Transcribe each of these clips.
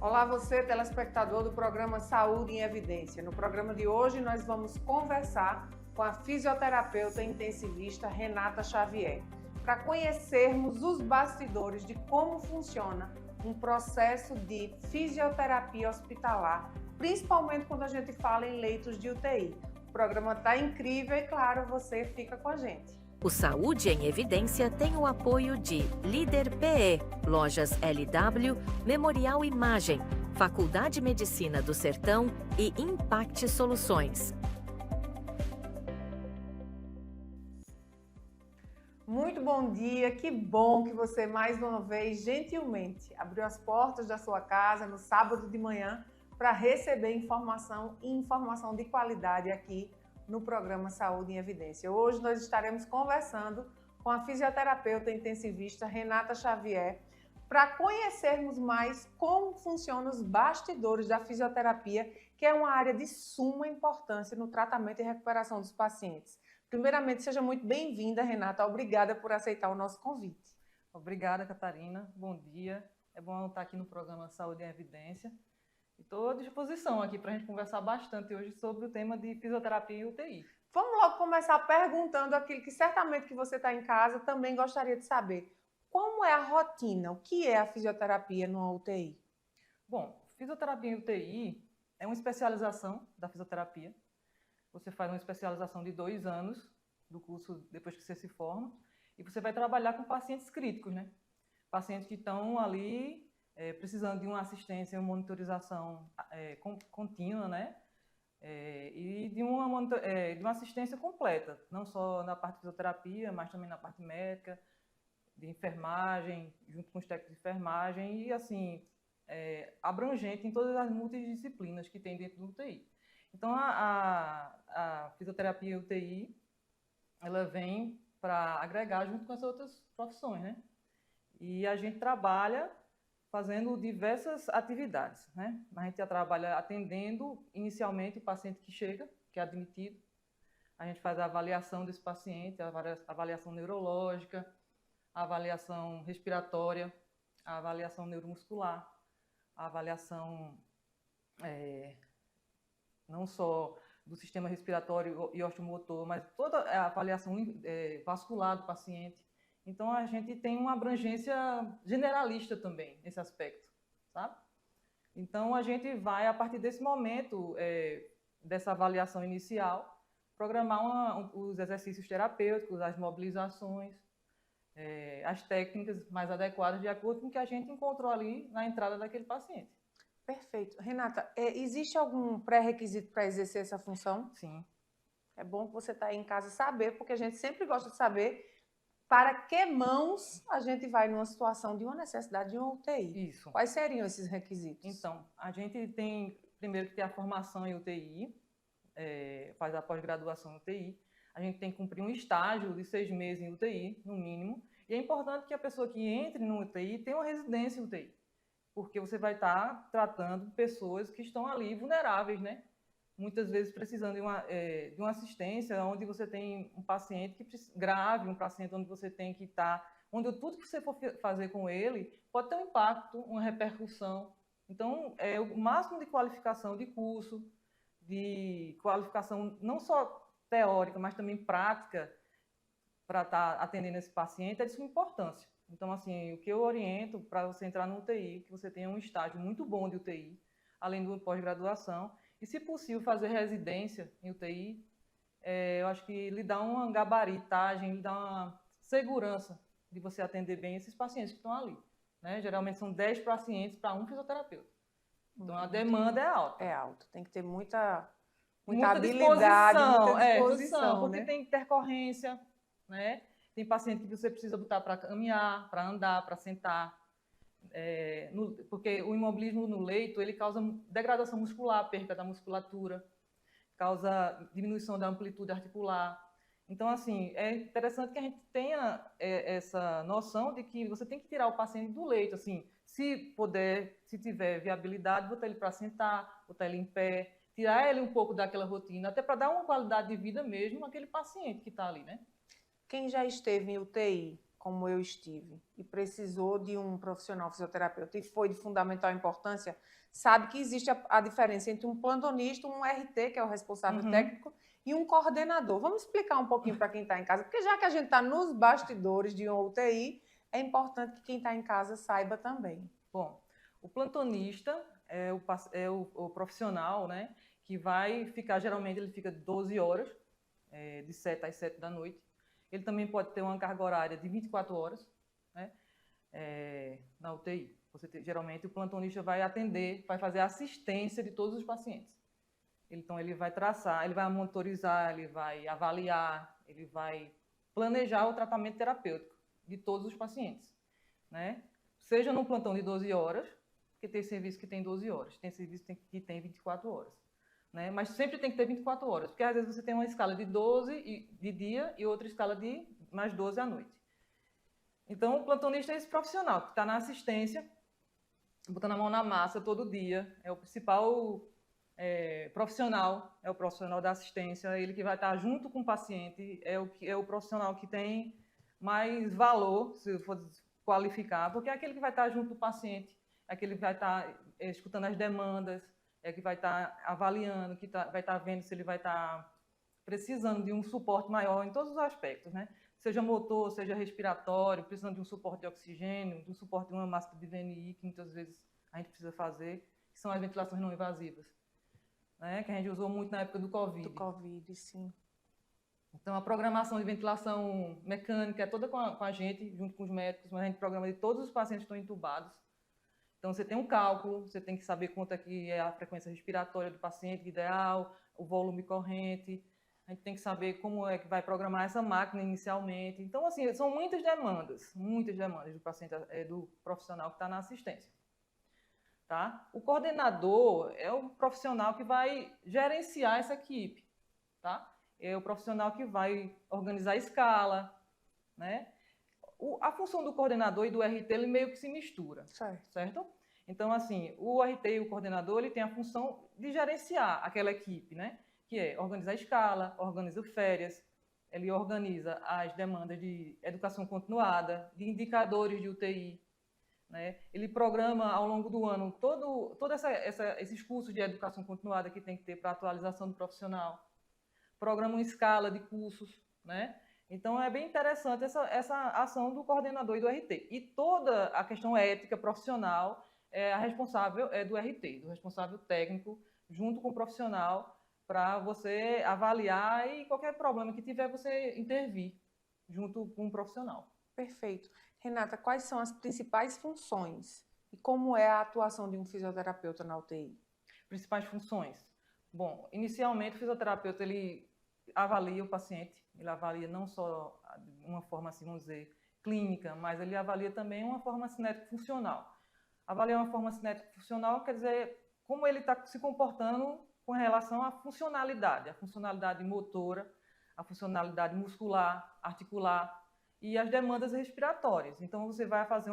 Olá você, telespectador do programa Saúde em Evidência. No programa de hoje nós vamos conversar com a fisioterapeuta intensivista Renata Xavier, para conhecermos os bastidores de como funciona um processo de fisioterapia hospitalar, principalmente quando a gente fala em leitos de UTI. O programa está incrível e, claro, você fica com a gente. O Saúde em Evidência tem o apoio de Líder PE, Lojas LW, Memorial Imagem, Faculdade Medicina do Sertão e Impact Soluções. Muito bom dia, que bom que você mais uma vez, gentilmente, abriu as portas da sua casa no sábado de manhã para receber informação e informação de qualidade aqui no programa Saúde em Evidência. Hoje nós estaremos conversando com a fisioterapeuta intensivista Renata Xavier para conhecermos mais como funcionam os bastidores da fisioterapia, que é uma área de suma importância no tratamento e recuperação dos pacientes. Primeiramente, seja muito bem-vinda, Renata. Obrigada por aceitar o nosso convite. Obrigada, Catarina. Bom dia. É bom estar aqui no programa Saúde em Evidência. Estou à disposição aqui para a gente conversar bastante hoje sobre o tema de fisioterapia e UTI. Vamos logo começar perguntando aquilo que certamente que você está em casa também gostaria de saber. Como é a rotina? O que é a fisioterapia numa UTI? Bom, fisioterapia em UTI é uma especialização da fisioterapia. Você faz uma especialização de 2 anos do curso depois que você se forma e você vai trabalhar com pacientes críticos, né? Pacientes que estão ali precisando de uma assistência, uma monitorização contínua, né? E de uma assistência completa, não só na parte de fisioterapia, mas também na parte médica, de enfermagem, junto com os técnicos de enfermagem e, assim, abrangente em todas as multidisciplinas que tem dentro do UTI. Então, a fisioterapia UTI, ela vem para agregar junto com as outras profissões, né? E a gente trabalha fazendo diversas atividades, né? A gente trabalha atendendo inicialmente o paciente que chega, que é admitido. A gente faz a avaliação desse paciente, a avaliação neurológica, a avaliação respiratória, a avaliação neuromuscular, a avaliação não só do sistema respiratório e osteomotor, mas toda a avaliação vascular do paciente. Então, a gente tem uma abrangência generalista também, nesse aspecto, sabe? Então, a gente vai, a partir desse momento, dessa avaliação inicial, programar os exercícios terapêuticos, as mobilizações, as técnicas mais adequadas, de acordo com o que a gente encontrou ali na entrada daquele paciente. Perfeito. Renata, existe algum pré-requisito para exercer essa função? Sim. É bom que você está aí em casa saber, porque a gente sempre gosta de saber para que mãos a gente vai numa situação de uma necessidade de uma UTI. Isso. Quais seriam esses requisitos? Então, a gente tem, primeiro, que ter a formação em UTI, faz a pós-graduação em UTI. A gente tem que cumprir um estágio de 6 meses em UTI, no mínimo. E é importante que a pessoa que entre no UTI tenha uma residência em UTI, porque você vai estar tratando pessoas que estão ali vulneráveis, né? Muitas vezes precisando de uma assistência, onde você tem um paciente grave, um paciente onde você tem que estar, onde tudo que você for fazer com ele pode ter um impacto, uma repercussão. Então, o máximo de qualificação de curso, de qualificação não só teórica, mas também prática, para estar atendendo esse paciente, é de suma importância. Então, assim, o que eu oriento para você entrar no UTI, que você tenha um estágio muito bom de UTI, além do pós-graduação, e, se possível, fazer residência em UTI, eu acho que lhe dá uma gabaritagem, lhe dá uma segurança de você atender bem esses pacientes que estão ali, né? Geralmente são 10 pacientes para um fisioterapeuta. Então, a demanda é alta. É alta, tem que ter muita habilidade, muita disposição, porque né? tem intercorrência, né? Tem paciente que você precisa botar para caminhar, para andar, para sentar. Porque o imobilismo no leito, ele causa degradação muscular, perda da musculatura, causa diminuição da amplitude articular. Então, assim, é interessante que a gente tenha essa noção de que você tem que tirar o paciente do leito, assim, se puder, se tiver viabilidade, botar ele para sentar, botar ele em pé, tirar ele um pouco daquela rotina, até para dar uma qualidade de vida mesmo àquele paciente que está ali, né? Quem já esteve em UTI, como eu estive, e precisou de um profissional fisioterapeuta e foi de fundamental importância, sabe que existe a diferença entre um plantonista, um RT, que é o responsável técnico, e um coordenador. Vamos explicar um pouquinho para quem está em casa, porque já que a gente está nos bastidores de uma UTI, é importante que quem está em casa saiba também. Bom, o plantonista é o profissional, né, que vai ficar, geralmente ele fica 12 horas, de 7 às 7 da noite. Ele também pode ter uma carga horária de 24 horas, né, na UTI. Geralmente o plantonista vai atender, vai fazer a assistência de todos os pacientes. Então ele vai traçar, ele vai monitorizar, ele vai avaliar, ele vai planejar o tratamento terapêutico de todos os pacientes, né? Seja no plantão de 12 horas, porque tem serviço que tem 12 horas, tem serviço que tem 24 horas. Né? Mas sempre tem que ter 24 horas, porque às vezes você tem uma escala de 12 de dia e outra escala de mais 12 à noite. Então, o plantonista é esse profissional que está na assistência, botando a mão na massa todo dia, é o principal profissional, é o profissional da assistência, ele que vai estar junto com o paciente, é o profissional que tem mais valor, se for qualificar, porque é aquele que vai estar junto do paciente, é aquele que vai estar escutando as demandas, é que vai estar avaliando, vai estar vendo se ele vai estar precisando de um suporte maior em todos os aspectos, né? Seja motor, seja respiratório, precisando de um suporte de oxigênio, de um suporte de uma máscara de VNI, que muitas vezes a gente precisa fazer, que são as ventilações não invasivas, né? Que a gente usou muito na época do Covid. Do Covid, sim. Então, a programação de ventilação mecânica é toda com a gente, junto com os médicos, mas a gente programa de todos os pacientes que estão entubados. Então, você tem um cálculo, você tem que saber quanto é que é a frequência respiratória do paciente ideal, o volume corrente, a gente tem que saber como é que vai programar essa máquina inicialmente. Então, assim, são muitas demandas do paciente, do profissional que está na assistência. Tá? O coordenador é o profissional que vai gerenciar essa equipe, tá? É o profissional que vai organizar a escala, né? A função do coordenador e do RT, ele meio que se mistura, certo? Então, assim, o RT e o coordenador, ele tem a função de gerenciar aquela equipe, né? Que é organizar a escala, organiza férias, ele organiza as demandas de educação continuada, de indicadores de UTI, né? Ele programa ao longo do ano todos esses cursos de educação continuada que tem que ter para a atualização do profissional, programa uma escala de cursos, né? Então, é bem interessante essa ação do coordenador e do RT. E toda a questão ética profissional é a responsável do RT, do responsável técnico, junto com o profissional, para você avaliar e qualquer problema que tiver, você intervir junto com o profissional. Perfeito. Renata, quais são as principais funções e como é a atuação de um fisioterapeuta na UTI? Principais funções. Bom, inicialmente o fisioterapeuta ele avalia o paciente, ele avalia não só uma forma, assim, vamos dizer, clínica, mas ele avalia também uma forma cinético-funcional. Avaliar uma forma cinético-funcional quer dizer como ele está se comportando com relação à funcionalidade motora, a funcionalidade muscular, articular e as demandas respiratórias. Então, você vai fazer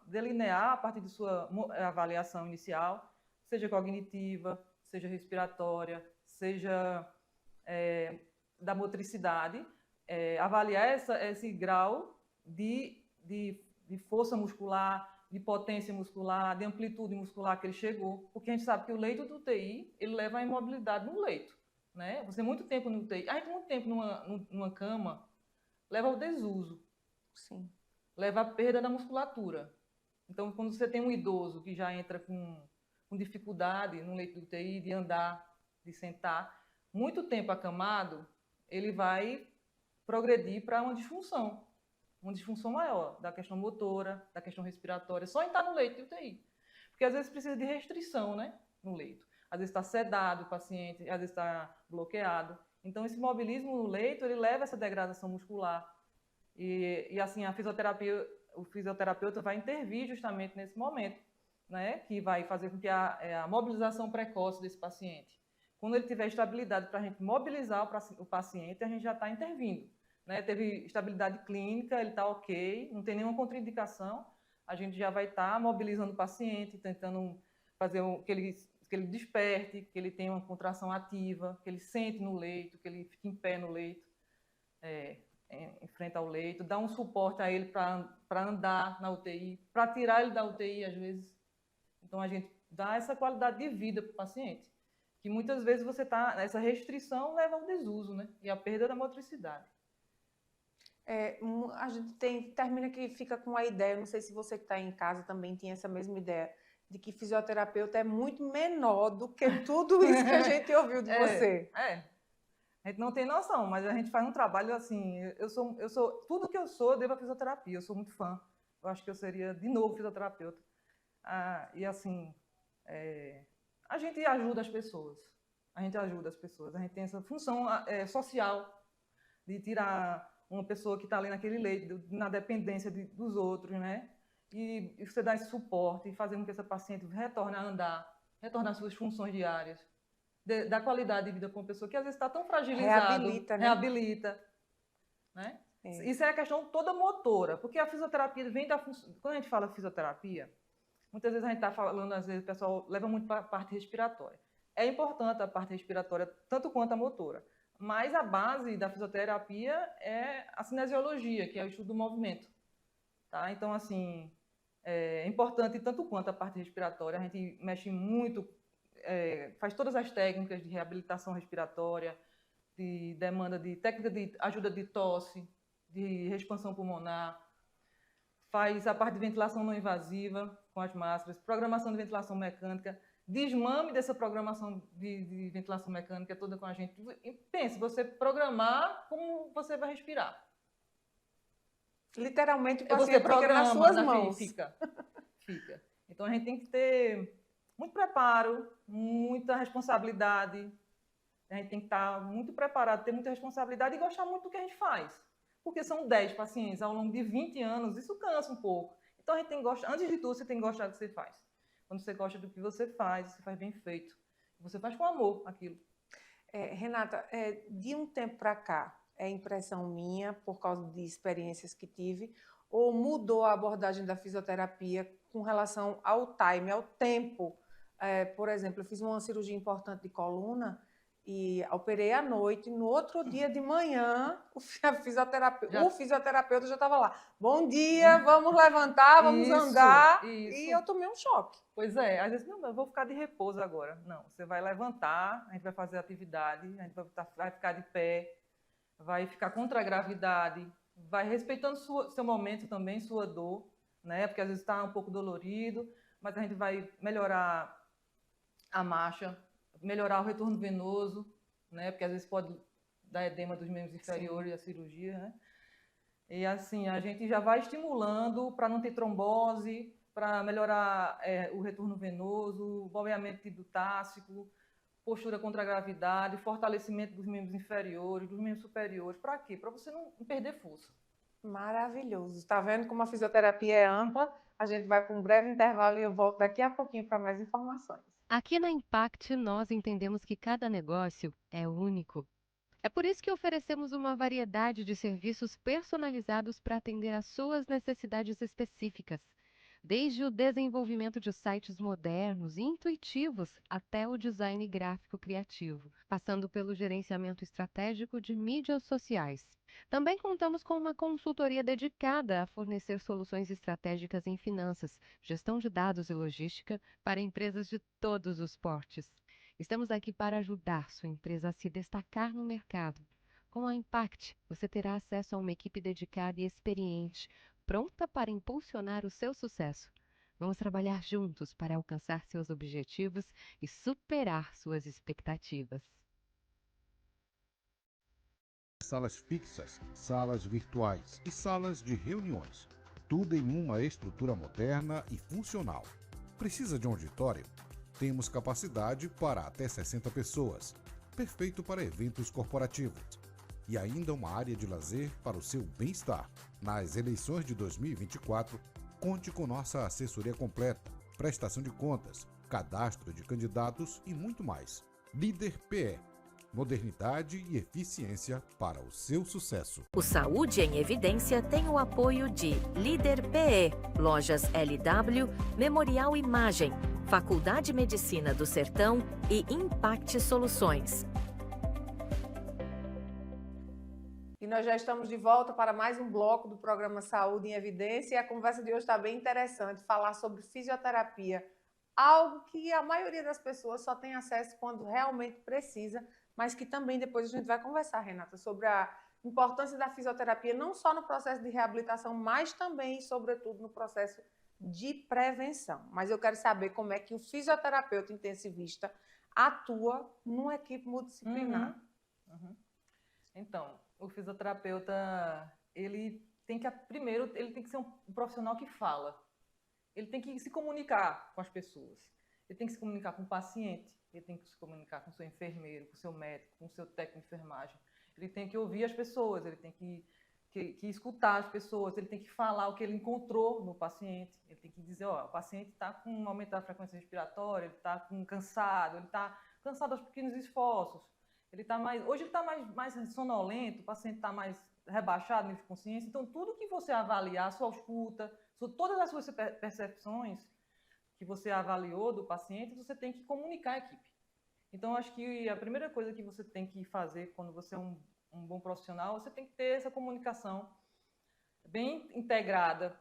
delinear a partir de sua avaliação inicial, seja cognitiva, seja respiratória, seja da motricidade, avaliar esse grau de força muscular, de potência muscular, de amplitude muscular que ele chegou, porque a gente sabe que o leito do UTI, ele leva à imobilidade no leito, né? Você muito tempo no UTI, a gente muito tempo numa cama, leva ao desuso. Sim. Leva à perda da musculatura. Então, quando você tem um idoso que já entra com dificuldade no leito do UTI, de andar, de sentar, muito tempo acamado, ele vai progredir para uma disfunção maior da questão motora, da questão respiratória, só em estar no leito de UTI. Porque às vezes precisa de restrição, né, no leito. Às vezes está sedado o paciente, às vezes está bloqueado. Então, esse mobilismo no leito, ele leva a essa degradação muscular. E assim, o fisioterapeuta vai intervir justamente nesse momento, né, que vai fazer com que a mobilização precoce desse paciente. Quando ele tiver estabilidade para a gente mobilizar o paciente, a gente já está intervindo. Né? Teve estabilidade clínica, ele está ok, não tem nenhuma contraindicação, a gente já vai estar mobilizando o paciente, tentando fazer que ele desperte, que ele tenha uma contração ativa, que ele sente no leito, que ele fique em pé no leito. em frente ao leito, dar um suporte a ele para andar na UTI, para tirar ele da UTI às vezes. Então a gente dá essa qualidade de vida para o paciente, que muitas vezes essa restrição leva ao desuso, né? E à perda da motricidade. A gente termina que fica com a ideia, não sei se você que está em casa também tinha essa mesma ideia, de que fisioterapeuta é muito menor do que tudo isso que a gente ouviu de você. A gente não tem noção, mas a gente faz um trabalho assim, tudo que eu sou, eu devo à fisioterapia, eu sou muito fã, eu acho que eu seria de novo fisioterapeuta. E assim, a gente ajuda as pessoas, a gente tem essa função social de tirar uma pessoa que está ali naquele leito, na dependência dos outros, né? E você dá esse suporte e fazer com que essa paciente retorne a andar, retorne às suas funções diárias, da qualidade de vida com uma pessoa que às vezes está tão fragilizada. Reabilita, né? Isso é a questão toda motora, porque a fisioterapia vem da função. Quando a gente fala fisioterapia, muitas vezes a gente está falando, às vezes o pessoal leva muito para a parte respiratória. É importante a parte respiratória, tanto quanto a motora. Mas a base da fisioterapia é a cinesiologia, que é o estudo do movimento. Tá? Então, assim, é importante tanto quanto a parte respiratória. A gente mexe muito, faz todas as técnicas de reabilitação respiratória, de demanda de técnica de ajuda de tosse, de expansão pulmonar, faz a parte de ventilação não invasiva com as máscaras, programação de ventilação mecânica, desmame dessa programação de ventilação mecânica toda com a gente. E pense, você programar como você vai respirar. Literalmente, o paciente fica nas suas mãos. Fica. Então, a gente tem que ter muito preparo, muita responsabilidade. A gente tem que estar muito preparado, ter muita responsabilidade e gostar muito do que a gente faz. Porque são 10 pacientes ao longo de 20 anos, isso cansa um pouco. Então, a gente tem que gostar, antes de tudo, você tem que gostar do que você faz. Quando você gosta do que você faz bem feito. Você faz com amor aquilo. Renata, de um tempo para cá, é impressão minha, por causa de experiências que tive, ou mudou a abordagem da fisioterapia com relação ao time, ao tempo? Por exemplo, eu fiz uma cirurgia importante de coluna e operei à noite, no outro dia de manhã, o fisioterapeuta já estava lá. Bom dia, vamos levantar, vamos andar. Isso. E eu tomei um choque. Pois é, às vezes, não, eu vou ficar de repouso agora. Não, você vai levantar, a gente vai fazer atividade, a gente vai ficar de pé, vai ficar contra a gravidade, vai respeitando seu momento também, sua dor, né? Porque às vezes está um pouco dolorido, mas a gente vai melhorar a marcha, melhorar o retorno venoso, né? Porque às vezes pode dar edema dos membros inferiores e a cirurgia, né? E assim, a gente já vai estimulando para não ter trombose, para melhorar o retorno venoso, bombeamento tibial-tássico, postura contra a gravidade, fortalecimento dos membros inferiores, dos membros superiores. Para quê? Para você não perder força. Maravilhoso. Está vendo como a fisioterapia é ampla? A gente vai para um breve intervalo e eu volto daqui a pouquinho para mais informações. Aqui na Impact, nós entendemos que cada negócio é único. É por isso que oferecemos uma variedade de serviços personalizados para atender às suas necessidades específicas. Desde o desenvolvimento de sites modernos e intuitivos até o design gráfico criativo, passando pelo gerenciamento estratégico de mídias sociais. Também contamos com uma consultoria dedicada a fornecer soluções estratégicas em finanças, gestão de dados e logística para empresas de todos os portes. Estamos aqui para ajudar sua empresa a se destacar no mercado. Com a Impact, você terá acesso a uma equipe dedicada e experiente, pronta para impulsionar o seu sucesso. Vamos trabalhar juntos para alcançar seus objetivos e superar suas expectativas. Salas fixas, salas virtuais e salas de reuniões. Tudo em uma estrutura moderna e funcional. Precisa de um auditório? Temos capacidade para até 60 pessoas. Perfeito para eventos corporativos. E ainda uma área de lazer para o seu bem-estar. Nas eleições de 2024, conte com nossa assessoria completa, prestação de contas, cadastro de candidatos e muito mais. Líder PE. Modernidade e eficiência para o seu sucesso. O Saúde em Evidência tem o apoio de Líder PE, Lojas LW, Memorial Imagem, Faculdade de Medicina do Sertão e Impact Soluções. E nós já estamos de volta para mais um bloco do programa Saúde em Evidência e a conversa de hoje está bem interessante, falar sobre fisioterapia, algo que a maioria das pessoas só tem acesso quando realmente precisa, mas que também depois a gente vai conversar, Renata, sobre a importância da fisioterapia, não só no processo de reabilitação, mas também e sobretudo no processo de prevenção. Mas eu quero saber como é que o fisioterapeuta intensivista atua numa equipe multidisciplinar. Então, o fisioterapeuta, ele tem que, primeiro, ele tem que ser um profissional que fala. Ele tem que se comunicar com as pessoas. Ele tem que se comunicar com o paciente. Ele tem que se comunicar com o seu enfermeiro, com o seu médico, com o seu técnico de enfermagem. Ele tem que ouvir as pessoas, ele tem que escutar as pessoas, ele tem que falar o que ele encontrou no paciente. Ele tem que dizer, ó, o paciente está com um aumento da frequência respiratória, ele está cansado, ele está cansado aos pequenos esforços. Hoje ele está mais sonolento, o paciente está mais rebaixado nível de consciência. Então, tudo que você avaliar, sua escuta, todas as suas percepções que você avaliou do paciente, você tem que comunicar à equipe. Então, acho que a primeira coisa que você tem que fazer quando você é um bom profissional, você tem que ter essa comunicação bem integrada,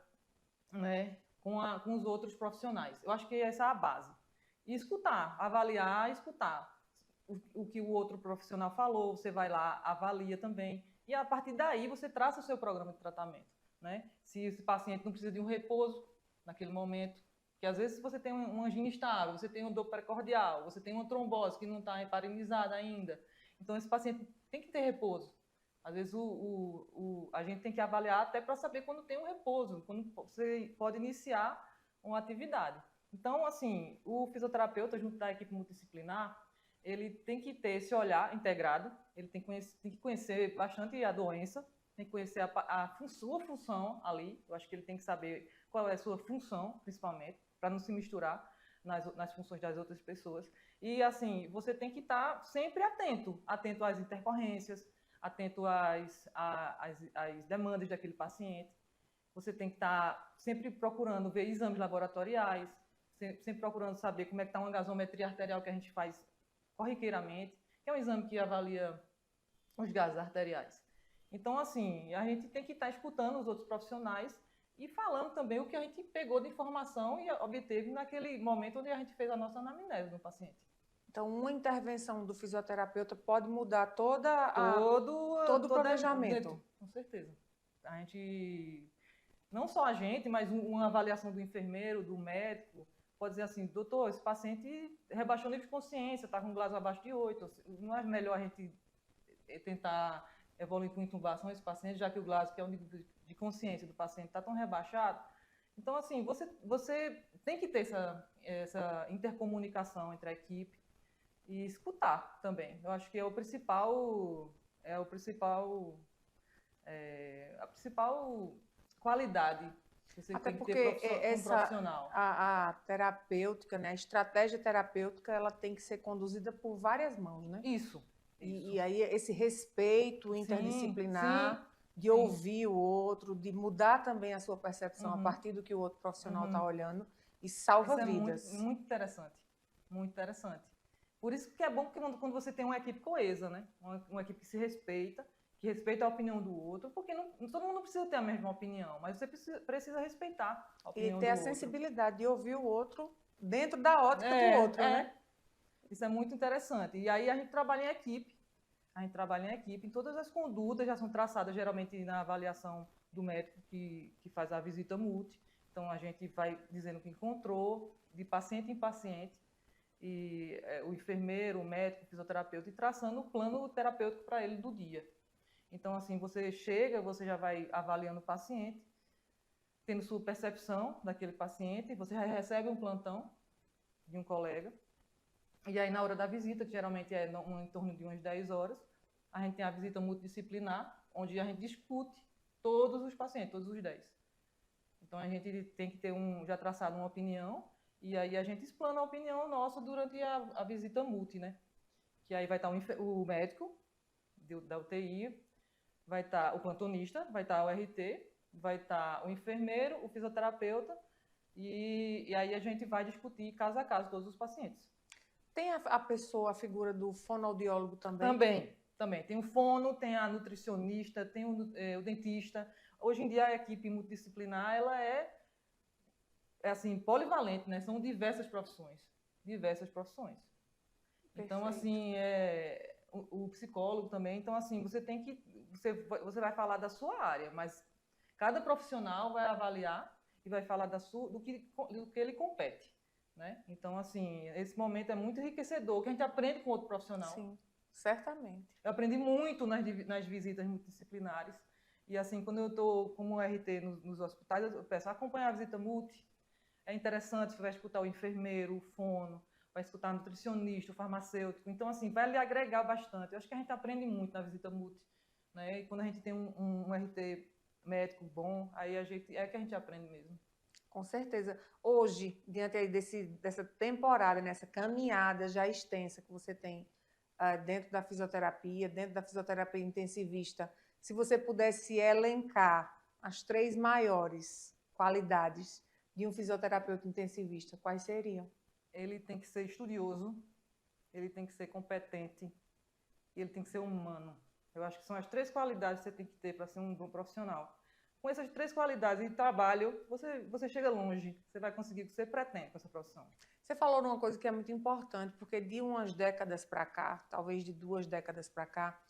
né, com os outros profissionais. Eu acho que essa é a base. E escutar, avaliar e escutar. O que o outro profissional falou, você vai lá, avalia também. E a partir daí você traça o seu programa de tratamento, né? Se esse paciente não precisa de um repouso naquele momento, que às vezes você tem uma angina estável, você tem uma dor precordial, você tem uma trombose que não está heparinizada ainda. Então esse paciente tem que ter repouso. Às vezes a gente tem que avaliar até para saber quando tem um repouso, quando você pode iniciar uma atividade. Então, assim, o fisioterapeuta, junto da equipe multidisciplinar, ele tem que ter esse olhar integrado, ele tem que conhecer bastante a doença, tem que conhecer sua função ali. Eu acho que ele tem que saber qual é a sua função, principalmente, para não se misturar nas funções das outras pessoas. E, assim, você tem que estar sempre atento às intercorrências, atento às demandas daquele paciente. Você tem que estar sempre procurando ver exames laboratoriais, sempre procurando saber como é que está uma gasometria arterial que a gente faz corriqueiramente, que é um exame que avalia os gases arteriais. Então, assim, a gente tem que estar escutando os outros profissionais e falando também o que a gente pegou de informação e obteve naquele momento onde a gente fez a nossa anamnese no paciente. Então, uma intervenção do fisioterapeuta pode mudar todo o planejamento. Com certeza. A gente, não só a gente, mas uma avaliação do enfermeiro, do médico, pode dizer assim, doutor, esse paciente rebaixou o nível de consciência, está com glasio abaixo de 8, não é melhor a gente tentar evoluir com intubação esse paciente, já que o glasio, que é o nível de consciência do paciente, está tão rebaixado. Então, assim, você tem que ter essa intercomunicação entre a equipe e escutar também. Eu acho que a principal qualidade que você até tem que porque ter um profissional. A terapêutica, né, a estratégia terapêutica, ela tem que ser conduzida por várias mãos, né? Isso. E aí esse respeito interdisciplinar, de ouvir o outro, de mudar também a sua percepção a partir do que o outro profissional está olhando, e salva vidas. Isso é muito interessante, muito interessante. Por isso que é bom quando você tem uma equipe coesa, né? Uma equipe que se respeita, que respeita a opinião do outro, porque todo mundo precisa ter a mesma opinião, mas você precisa respeitar a opinião do outro. E ter a sensibilidade de ouvir o outro dentro da ótica do outro, né? Isso é muito interessante. E aí a gente trabalha em equipe. Em todas as condutas já são traçadas geralmente na avaliação do médico que faz a visita multi. Então a gente vai dizendo o que encontrou, de paciente em paciente, e o enfermeiro, o médico, o fisioterapeuta, e traçando o plano terapêutico para ele do dia. Então, assim, você chega, você já vai avaliando o paciente, tendo sua percepção daquele paciente, você já recebe um plantão de um colega, e aí na hora da visita, que geralmente é em torno de umas 10 horas, a gente tem a visita multidisciplinar, onde a gente discute todos os pacientes, todos os 10. Então, a gente tem que ter já traçado uma opinião, e aí a gente explana a opinião nossa durante a visita multi, né? Que aí vai estar o médico da UTI, vai estar o plantonista, vai estar o RT, vai estar o enfermeiro, o fisioterapeuta, e aí a gente vai discutir caso a caso todos os pacientes. Tem a figura do fonoaudiólogo também? Também tem o fono, tem a nutricionista, tem o dentista. Hoje em dia a equipe multidisciplinar ela é assim polivalente, né? São diversas profissões, diversas profissões. Então assim o psicólogo também. Então assim você vai falar da sua área, mas cada profissional vai avaliar e vai falar do que ele compete, né? Então assim esse momento é muito enriquecedor, que a gente aprende com outro profissional. Sim, certamente. Eu aprendi muito nas visitas multidisciplinares. E assim, quando eu estou como RT nos hospitais, eu peço acompanhar a visita multi. É interessante, você vai escutar o enfermeiro, o fono, vai escutar o nutricionista, o farmacêutico. Então, assim, vai lhe agregar bastante. Eu acho que a gente aprende muito na visita multi, né? E quando a gente tem um RT médico bom, aí que a gente aprende mesmo. Com certeza. Hoje, diante aí dessa temporada, nessa caminhada já extensa que você tem dentro da fisioterapia intensivista, se você pudesse elencar as 3 maiores qualidades de um fisioterapeuta intensivista, quais seriam? Ele tem que ser estudioso, ele tem que ser competente e ele tem que ser humano. Eu acho que são as 3 qualidades que você tem que ter para ser um bom profissional. Com essas 3 qualidades de trabalho, você chega longe, você vai conseguir o que você pretende com essa profissão. Você falou numa coisa que é muito importante, porque de umas décadas para cá, talvez de 2 décadas para cá,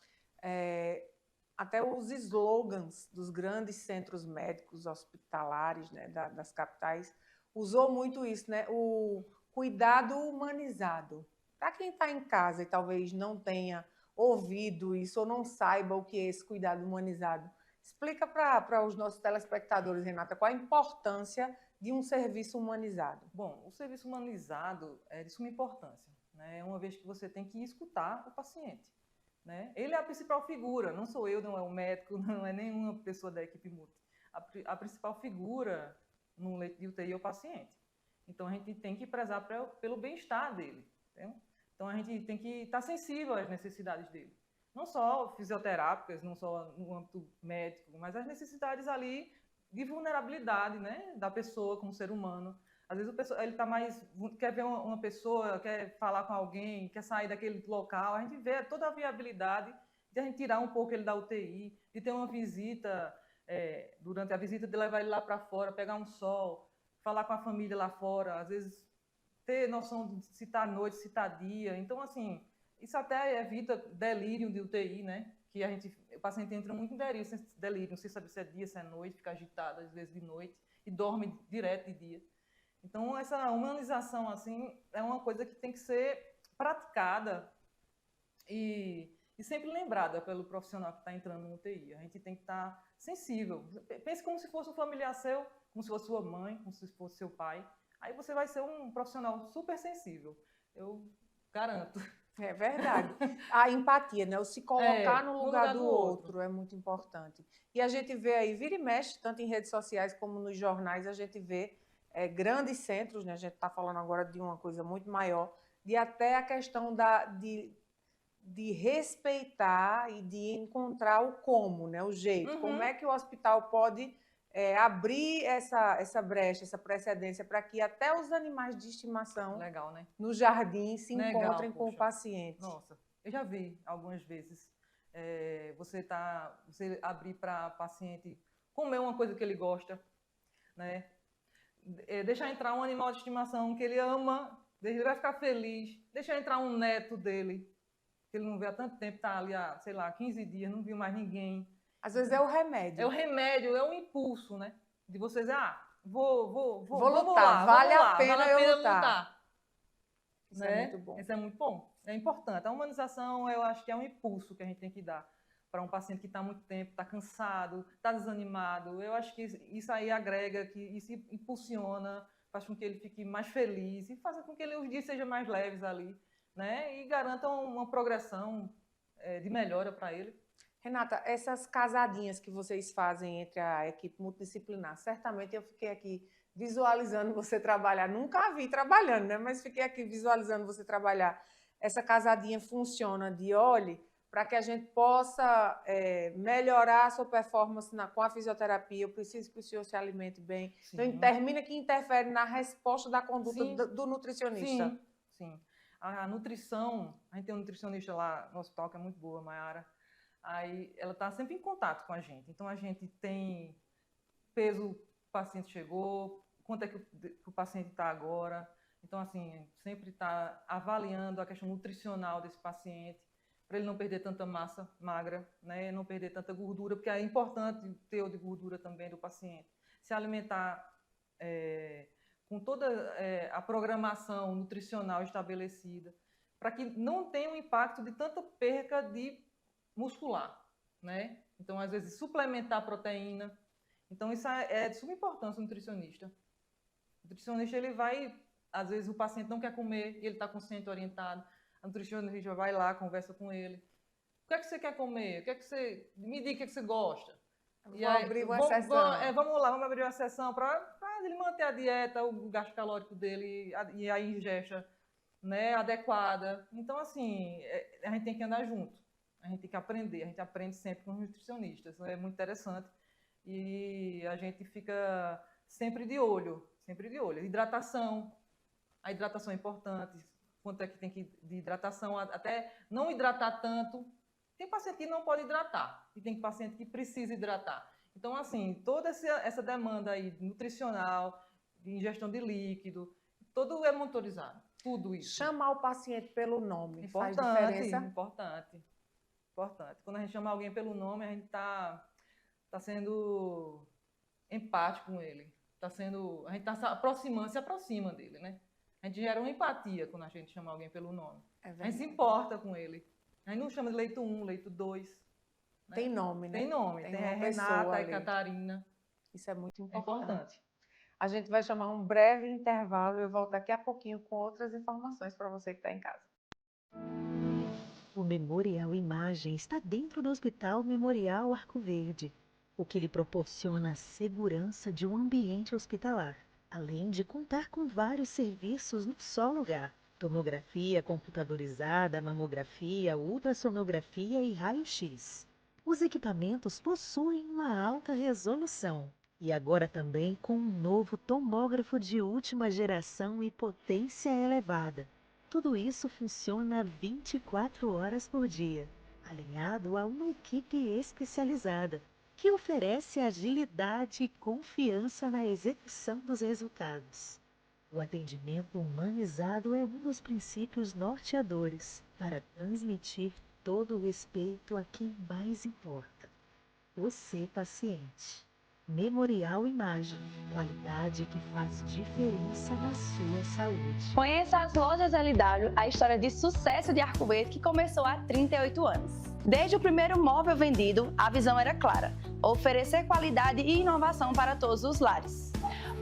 até os slogans dos grandes centros médicos hospitalares, né, das capitais, usou muito isso, né? O cuidado humanizado. Para quem está em casa e talvez não tenha ouvido isso ou não saiba o que é esse cuidado humanizado, explica para os nossos telespectadores, Renata, qual a importância de um serviço humanizado. Bom, o serviço humanizado é de suma importância, né? Uma vez que você tem que escutar o paciente, né? Ele é a principal figura, não sou eu, não é o médico, não é nenhuma pessoa da equipe multi. A principal figura no leito de UTI é o paciente. Então, a gente tem que prezar pelo bem-estar dele. Entendeu? Então, a gente tem que estar sensível às necessidades dele. Não só fisioterápicas, não só no âmbito médico, mas as necessidades ali de vulnerabilidade, né, da pessoa como ser humano. Às vezes ele quer ver uma pessoa, quer falar com alguém, quer sair daquele local. A gente vê toda a viabilidade de a gente tirar um pouco ele da UTI, de ter uma visita, durante a visita, de levar ele lá para fora, pegar um sol, falar com a família lá fora, às vezes ter noção de se está noite, se está dia. Então, assim, isso até evita delírio de UTI, né? Que o paciente entra muito em delírio, não sei saber se é dia, se é noite, fica agitado às vezes de noite e dorme direto de dia. Então, essa humanização, assim, é uma coisa que tem que ser praticada e sempre lembrada pelo profissional que está entrando no UTI. A gente tem que estar sensível. Pense como se fosse um familiar seu, como se fosse sua mãe, como se fosse seu pai. Aí você vai ser um profissional super sensível. Eu garanto. É verdade. A empatia, né? O se colocar no lugar do outro é muito importante. E a gente vê aí, vira e mexe, tanto em redes sociais como nos jornais, a gente vê grandes centros, né? A gente está falando agora de uma coisa muito maior, de até a questão de respeitar e de encontrar o como, né? O jeito. Uhum. Como é que o hospital pode abrir essa brecha, essa precedência, para que até os animais de estimação Legal, né? no jardim se Legal, encontrem com o poxa. paciente. Nossa, eu já vi algumas vezes você abrir para paciente comer uma coisa que ele gosta, né? Deixar entrar um animal de estimação que ele ama, ele vai ficar feliz. Deixar entrar um neto dele, que ele não vê há tanto tempo, está ali há, sei lá, 15 dias, não viu mais ninguém. Às vezes é o remédio. É o remédio, é um impulso, né? De você dizer, vou lutar, lá, vale vamos a lá, pena vale a eu pena lutar. Isso né? é muito bom. Isso é muito bom. É importante. A humanização, eu acho que é um impulso que a gente tem que dar para um paciente que está há muito tempo, está cansado, está desanimado. Eu acho que isso aí agrega, que isso impulsiona, faz com que ele fique mais feliz e faça com que os dias sejam mais leves ali, né? E garanta uma progressão de melhora para ele. Renata, essas casadinhas que vocês fazem entre a equipe multidisciplinar, certamente eu fiquei aqui visualizando você trabalhar. Nunca a vi trabalhando, né? Mas fiquei aqui visualizando você trabalhar. Essa casadinha funciona de olhe para que a gente possa melhorar a sua performance com a fisioterapia. Eu preciso que o senhor se alimente bem. Sim. Então, termina que interfere na resposta da conduta Sim. do nutricionista. Sim. A nutrição, a gente tem um nutricionista lá no hospital que é muito boa, Mayara, aí ela está sempre em contato com a gente. Então, a gente tem peso, o paciente chegou, quanto é que o paciente está agora. Então, assim, sempre está avaliando a questão nutricional desse paciente, para ele não perder tanta massa magra, né? Não perder tanta gordura, porque é importante o teor de gordura também do paciente. Se alimentar com toda a programação nutricional estabelecida, para que não tenha um impacto de tanta perca de muscular, né? Então, às vezes, suplementar proteína. Então, isso é de suma importância o nutricionista. O nutricionista, ele vai, às vezes, o paciente não quer comer e ele está consciente, orientado. A nutricionista vai lá, conversa com ele. O que é que você quer comer? O que é que você... Me diga o que é que você gosta. Vou abrir uma sessão. Vamos lá, vamos abrir uma sessão para ele manter a dieta, o gasto calórico dele e a ingesta, né, adequada. Então, assim, a gente tem que andar junto. A gente tem que aprender. A gente aprende sempre com os nutricionistas. É muito interessante. E a gente fica sempre de olho. Sempre de olho. Hidratação. A hidratação é importante. Quanto é que tem que de hidratação, até não hidratar tanto. Tem paciente que não pode hidratar e tem paciente que precisa hidratar. Então, assim, toda essa demanda aí nutricional, de ingestão de líquido, tudo é monitorizado, tudo isso. Chamar o paciente pelo nome faz Importante, diferença? importante. Quando a gente chama alguém pelo nome, a gente tá sendo empático com ele. A gente está se aproxima dele, né? A gente gera uma empatia quando a gente chama alguém pelo nome. A gente se importa com ele. A gente não chama de leito 1, leito 2. Né? Tem nome, né? Tem nome. Tem Renata e Catarina. Isso é muito É importante. A gente vai chamar um breve intervalo e eu volto daqui a pouquinho com outras informações para você que está em casa. O Memorial Imagem está dentro do Hospital Memorial Arco Verde, o que lhe proporciona a segurança de um ambiente hospitalar, além de contar com vários serviços num só lugar: tomografia computadorizada, mamografia, ultrassonografia e raio-x. Os equipamentos possuem uma alta resolução e agora também com um novo tomógrafo de última geração e potência elevada. Tudo isso funciona 24 horas por dia, alinhado a uma equipe especializada, que oferece agilidade e confiança na execução dos resultados. O atendimento humanizado é um dos princípios norteadores para transmitir todo o respeito a quem mais importa: você, paciente. Memorial Imagem, qualidade que faz diferença na sua saúde. Conheça as lojas LW, a história de sucesso de Arco Verde que começou há 38 anos. Desde o primeiro móvel vendido, a visão era clara: oferecer qualidade e inovação para todos os lares.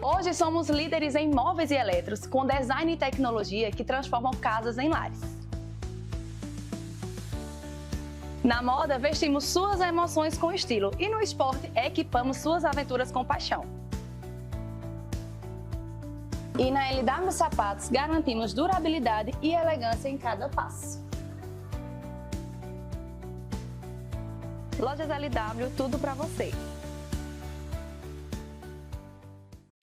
Hoje somos líderes em móveis e eletros, com design e tecnologia que transformam casas em lares. Na moda, vestimos suas emoções com estilo e no esporte, equipamos suas aventuras com paixão. E na LW Sapatos, garantimos durabilidade e elegância em cada passo. Lojas LW, tudo para você.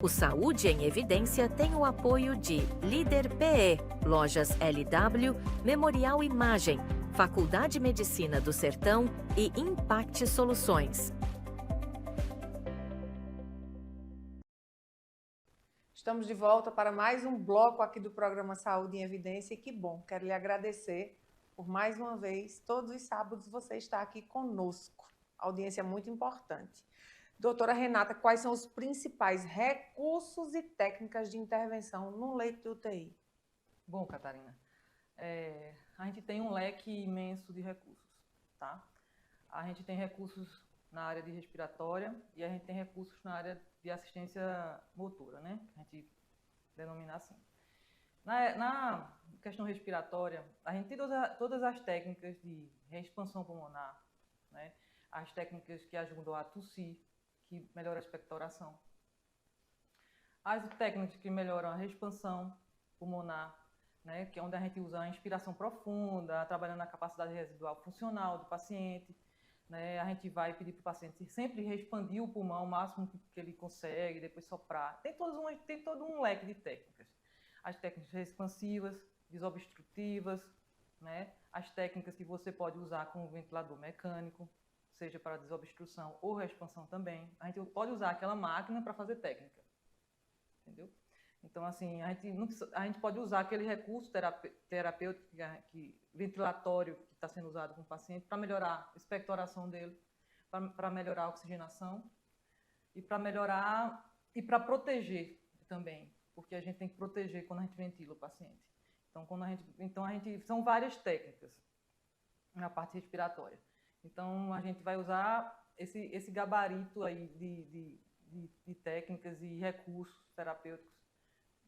O Saúde em Evidência tem o apoio de Líder PE, Lojas LW, Memorial Imagem, Faculdade de Medicina do Sertão e Impact Soluções. Estamos de volta para mais um bloco aqui do programa Saúde em Evidência e que bom, quero lhe agradecer por mais uma vez, todos os sábados você está aqui conosco. Audiência muito importante. Doutora Renata, quais são os principais recursos e técnicas de intervenção no leito de UTI? Bom, Catarina, a gente tem um leque imenso de recursos, tá? A gente tem recursos na área de respiratória e a gente tem recursos na área de assistência motora, né? A gente denomina assim. Na questão respiratória, a gente tem todas as técnicas de reexpansão pulmonar, né? As técnicas que ajudam a tossir, que melhoram a expectoração. As técnicas que melhoram a reexpansão pulmonar, né? Que é onde a gente usa a inspiração profunda, trabalhando na capacidade residual funcional do paciente. Né? A gente vai pedir para o paciente sempre reexpandir o pulmão o máximo que ele consegue, depois soprar. Tem todo um leque de técnicas. As técnicas expansivas, desobstrutivas, né? As técnicas que você pode usar com o ventilador mecânico, seja para desobstrução ou expansão também. A gente pode usar aquela máquina para fazer técnica, entendeu? Então, assim, a gente pode usar aquele recurso terapêutico, ventilatório que está sendo usado com o paciente para melhorar a expectoração dele, para melhorar a oxigenação e para melhorar e para proteger também, porque a gente tem que proteger quando a gente ventila o paciente. Então, são várias técnicas na parte respiratória. Então, a gente vai usar esse gabarito aí de técnicas e recursos terapêuticos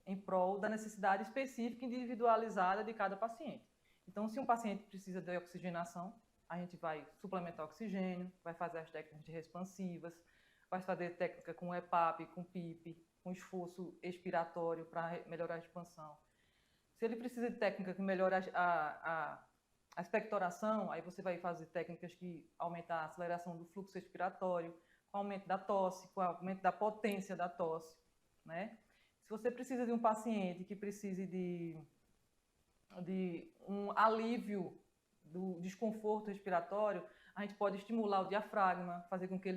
em prol da necessidade específica e individualizada de cada paciente. Então, se um paciente precisa de oxigenação, a gente vai suplementar oxigênio, vai fazer as técnicas de expansivas, vai fazer técnica com EPAP, com PIP, com esforço expiratório para melhorar a expansão. Se ele precisa de técnica que melhora a expectoração, aí você vai fazer técnicas que aumentam a aceleração do fluxo expiratório, com o aumento da tosse, com o aumento da potência da tosse, né? Se você precisa de um paciente que precise de um alívio do desconforto respiratório, a gente pode estimular o diafragma, fazer com que